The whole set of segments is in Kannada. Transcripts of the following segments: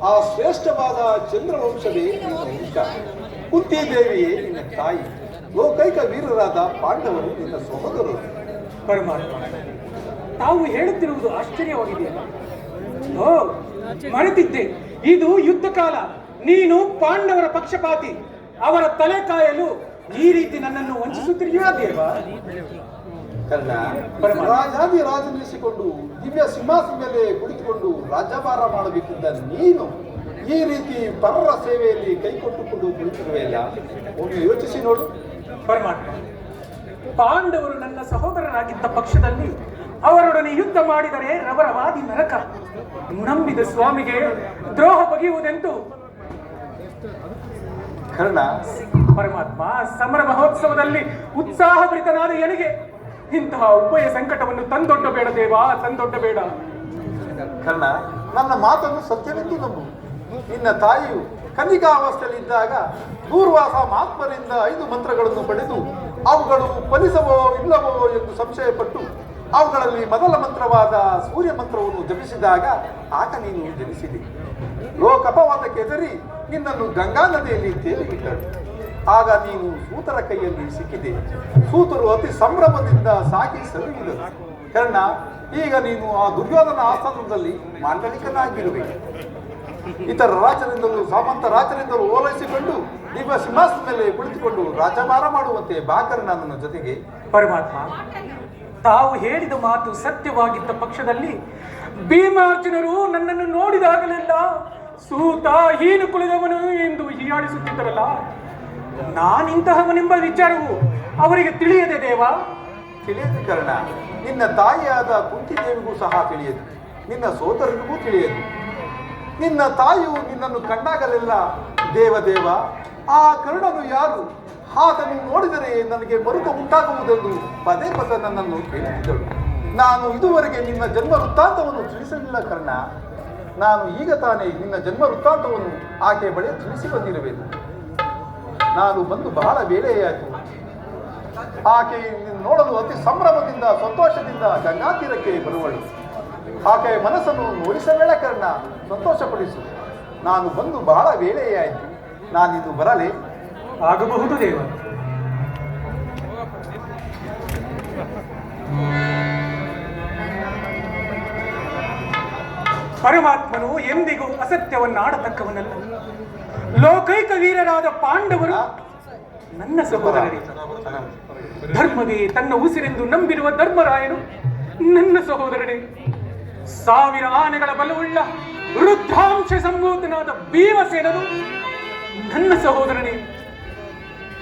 ಆ ಶ್ರೇಷ್ಠವಾದ ಚಂದ್ರವಂಶವೇ ನಿನ್ನ ವಂಶ. ಕುಂತಿದೇವಿಯೇ ನಿನ್ನ ತಾಯಿ. ಲೋಕೈಕ ವೀರರಾದ ಪಾಂಡವರು ನಿನ್ನ ಸಹೋದರರು. ಪರಮಾತ್ಮ, ತಾವು ಹೇಳುತ್ತಿರುವುದು ಆಶ್ಚರ್ಯವಾಗಿದೆಯಲ್ಲ. ಓ, ಮರೆತಿದ್ದೆ, ಇದು ಯುದ್ಧ ಕಾಲ. ನೀನು ಪಾಂಡವರ ಪಕ್ಷಪಾತಿ. ಅವರ ತಲೆ ಕಾಯಲು ಈ ರೀತಿ ನನ್ನನ್ನು ವಂಚಿಸುತ್ತಿದೆಯಾ ದೇವ? ಕರ್ಣ, ರಾಜಾದಿ ರಾಜನಿಸಿಕೊಂಡು ದಿವ್ಯ ಸಿಂಹಾಸನ ಮೇಲೆ ಕುಳಿತುಕೊಂಡು ರಾಜ್ಯಭಾರ ಮಾಡಬೇಕಿದ್ದ ನೀನು ಈ ರೀತಿ ಪರರ ಸೇವೆಯಲ್ಲಿ ಕೈಕೊಟ್ಟುಕೊಂಡು ಕುಳಿತಿರುವೆಯಲ್ಲ, ಒಮ್ಮೆ ಯೋಚಿಸಿ ನೋಡು. ಪರಮಾತ್ಮ, ಪಾಂಡವರು ನನ್ನ ಸಹೋದರರಾಗಿದ್ದ ಪಕ್ಷದಲ್ಲಿ ಅವರೊಡನೆ ಯುದ್ಧ ಮಾಡಿದರೆ ರವರವಾದಿ ನರಕ. ನಂಬಿದ ಸ್ವಾಮಿಗೆ ದ್ರೋಹ ಬಗೆಯುವುದೆಂದು. ಕರ್ಣ, ಪರಮಾತ್ಮ, ಸಮರ ಮಹೋತ್ಸವದಲ್ಲಿ ಉತ್ಸಾಹಭರಿತನಾದ ಎನಗೆ ಇಂತಹ ಉಭಯ ಸಂಕಟವನ್ನು ತಂದೊಡ್ಡಬೇಡ ದೇವ, ತಂದೊಡ್ಡಬೇಡ. ಕರ್ಣ, ನನ್ನ ಮಾತನ್ನು ಸತ್ಯವೆಂದು ನಂಬು. ನಿನ್ನ ತಾಯಿಯು ಕನ್ನಿಕಾವಸ್ಥೆಯಲ್ಲಿದ್ದಾಗ ದೂರ್ವಾಸ ಮಹಾತ್ಮರಿಂದ 5 ಮಂತ್ರಗಳನ್ನು ಪಡೆದು ಅವುಗಳು ಫಲಿಸವೋ ಇಲ್ಲವೋ ಎಂದು ಸಂಶಯಪಟ್ಟು ಅವುಗಳಲ್ಲಿ ಮೊದಲ ಮಂತ್ರವಾದ ಸೂರ್ಯ ಮಂತ್ರವನ್ನು ಜಪಿಸಿದಾಗ ಆಗ ನೀನು ಜನಿಸಿದೆ. ಲೋಕಪವಾದಕ್ಕೆ ಎದರಿ ನಿನ್ನನ್ನು ಗಂಗಾ ನದಿಯಲ್ಲಿ ತೇಲಿಬಿಟ್ಟರು. ಆಗ ನೀನು ಸೂತರ ಕೈಯಲ್ಲಿ ಸಿಕ್ಕಿದೆ. ಸೂತರು ಅತಿ ಸಂಭ್ರಮದಿಂದ ಸಾಕಿ ಸಲುಹಿದರು. ಕರ್ಣ, ಈಗ ನೀನು ಆ ದುರ್ಯೋಧನ ಆಸ್ಥಾನದಲ್ಲಿ ಮಾಂಡಲಿಕನಾಗಿರುವೆ. ಇತರ ರಾಜರಿಂದಲೂ ಸಾಮಂತ ರಾಜರಿಂದಲೂ ಓಲೈಸಿಕೊಂಡು ದಿವ್ಯ ಸಿಂಹಾಸನ ಮೇಲೆ ಕುಳಿತುಕೊಂಡು ರಾಜಭಾರ ಮಾಡುವಂತೆ ಬಾಕರ್ಣ ನನ್ನ ಜೊತೆಗೆ. ಪರಮಾತ್ಮ, ತಾವು ಹೇಳಿದ ಮಾತು ಸತ್ಯವಾಗಿದ್ದ ಪಕ್ಷದಲ್ಲಿ ಭೀಮಾರ್ಜುನರು ನನ್ನನ್ನು ನೋಡಿದಾಗಲೆಲ್ಲ ಸೂತ ಹೀನು ಕುಳಿದವನು ಎಂದು ಹೀಯಾಡಿಸುತ್ತಿದ್ದರಲ್ಲ, ನಾನಿಂತಹವನೆಂಬ ವಿಚಾರವು ಅವರಿಗೆ ತಿಳಿಯದೆ ದೇವ? ತಿಳಿಯದು ಕರ್ಣ. ನಿನ್ನ ತಾಯಿಯಾದ ಕುಂತಿದೇವಿಗೂ ಸಹ ತಿಳಿಯದು, ನಿನ್ನ ಸೋದರನಿಗೂ ತಿಳಿಯದು. ನಿನ್ನ ತಾಯಿಯು ನಿನ್ನನ್ನು ಕಂಡಾಗಲೆಲ್ಲ ದೇವ, ಆ ಕರ್ಣನು ಯಾರು? ಆತನು ನೋಡಿದರೆ ನನಗೆ ಮರುಕ ಉಂಟಾಗುವುದೆಂದು ಪದೇ ಪದೇ ನನ್ನನ್ನು ಕೇಳುತ್ತಿದ್ದಳು. ನಾನು ಇದುವರೆಗೆ ನಿನ್ನ ಜನ್ಮ ವೃತ್ತಾಂತವನ್ನು ತಿಳಿಸಲಿಲ್ಲ ಕರ್ಣ. ನಾನು ಈಗ ತಾನೇ ನಿನ್ನ ಜನ್ಮ ವೃತ್ತಾಂತವನ್ನು ಆಕೆ ಬಳಿ ತಿಳಿಸಿ ಬಂದಿರುವೆನು. ನಾನು ಬಂದು ಬಹಳ ವೇಳೆಯಾಯಿತು. ಆಕೆ ನೋಡಲು ಅತಿ ಸಂಭ್ರಮದಿಂದ ಸಂತೋಷದಿಂದ ಗಂಗಾ ತೀರಕ್ಕೆ ಬರುವಳು. ಆಕೆಯ ಮನಸ್ಸನ್ನು ನೋಡಿಸಬೇಡ ಕರ್ಣ, ಸಂತೋಷಪಡಿಸು. ನಾನು ಬಂದು ಬಹಳ ವೇಳೆಯಾಯಿತು. ನಾನಿದು ಬರಲೇ? ಆಗಬಹುದು ದೇವ. ಪರಮಾತ್ಮನು ಎಂದಿಗೂ ಅಸತ್ಯವನ್ನಾಡತಕ್ಕವನಲ್ಲ. ಲೋಕೈಕ ವೀರರಾದ ಪಾಂಡವರು ನನ್ನ ಸಹೋದರರೇ. ಧರ್ಮವೇ ತನ್ನ ಉಸಿರೆಂದು ನಂಬಿರುವ ಧರ್ಮರಾಯನು ನನ್ನ ಸಹೋದರನೇ. 1000 ಆನೆಗಳ ಬಲವುಳ್ಳ ರುದ್ರಾಂಶ ಸಂಭೂತನಾದ ಭೀಮಸೇನನು ನನ್ನ ಸಹೋದರನೇ.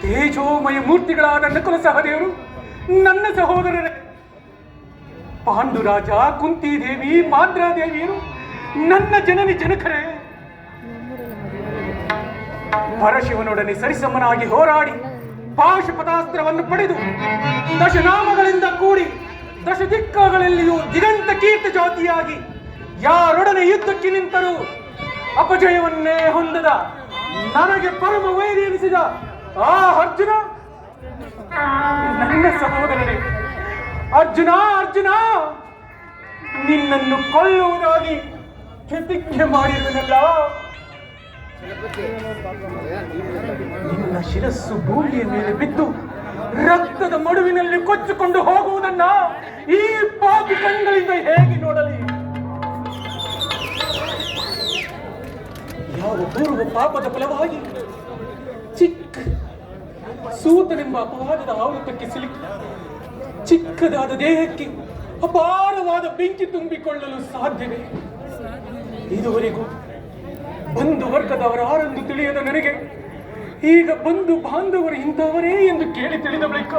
ತೇಜೋಮಯ ಮೂರ್ತಿಗಳಾದ ನಕುಲ ಸಹದೇವರು ನನ್ನ ಸಹೋದರರೇ. ಪಾಂಡುರಾಜ, ಕುಂತಿದೇವಿ, ಮಾದ್ರಾದೇವಿಯರು ನನ್ನ ಜನನಿ ಜನಕರೇ. ಪರಶಿವನೊಡನೆ ಸರಿಸಮನಾಗಿ ಹೋರಾಡಿ ಪಾಶುಪತಾಸ್ತ್ರವನ್ನು ಪಡೆದು ದಶನಾಮಗಳಿಂದ ಕೂಡಿ ದಶ ದಿಕ್ಕುಗಳಲ್ಲಿಯೂ ದಿಗಂತ ಕೀರ್ತಿ ಜಾತಿಯಾಗಿ ಯಾರೊಡನೆ ಯುದ್ಧಕ್ಕೆ ನಿಂತರೂ ಅಪಜಯವನ್ನೇ ಹೊಂದದ ನನಗೆ ಪರಮ ವೈರಿ ಎನಿಸಿದ ಆ ಅರ್ಜುನ ನನ್ನ ಸಹೋದರನೇ. ಅರ್ಜುನ, ನಿನ್ನನ್ನು ಕೊಲ್ಲುವುದಾಗಿ ಪ್ರತಿಜ್ಞೆ ಮಾಡಿರುವುದಲ್ಲ. ನಿನ್ನ ಶಿರಸ್ಸು ಭೂಮಿಯ ಮೇಲೆ ಬಿದ್ದು ರಕ್ತದ ಮಡುವಿನಲ್ಲಿ ಕೊಚ್ಚಿಕೊಂಡು ಹೋಗುವುದನ್ನ ಈ ಪಾಪಿ ಕಣ್ಗಳಿಂದ ಹೇಗೆ ನೋಡಲಿ? ಯಾವ ಪೂರ್ವ ಪಾಪದ ಫಲವಾಗಿ ಚಿಕ್ಕ ಸೂತನೆಂಬ ಅಪವಾದದ ಆವೃತ್ತಕ್ಕೆ ಸಿಲುಕಿ ಚಿಕ್ಕದಾದ ದೇಹಕ್ಕೆ ಅಪಾರವಾದ ಬೆಂಕಿ ತುಂಬಿಕೊಳ್ಳಲು ಸಾಧ್ಯವೇ? ಇದುವರೆಗೂ ಬಂಧು ವರ್ಗದವರಾರೆಂದು ತಿಳಿಯದ ನನಗೆ ಈಗ ಬಂಧು ಬಾಂಧವರು ಇಂಥವರೇ ಎಂದು ಕೇಳಿ ತಿಳಿದ ಬಳಿಕ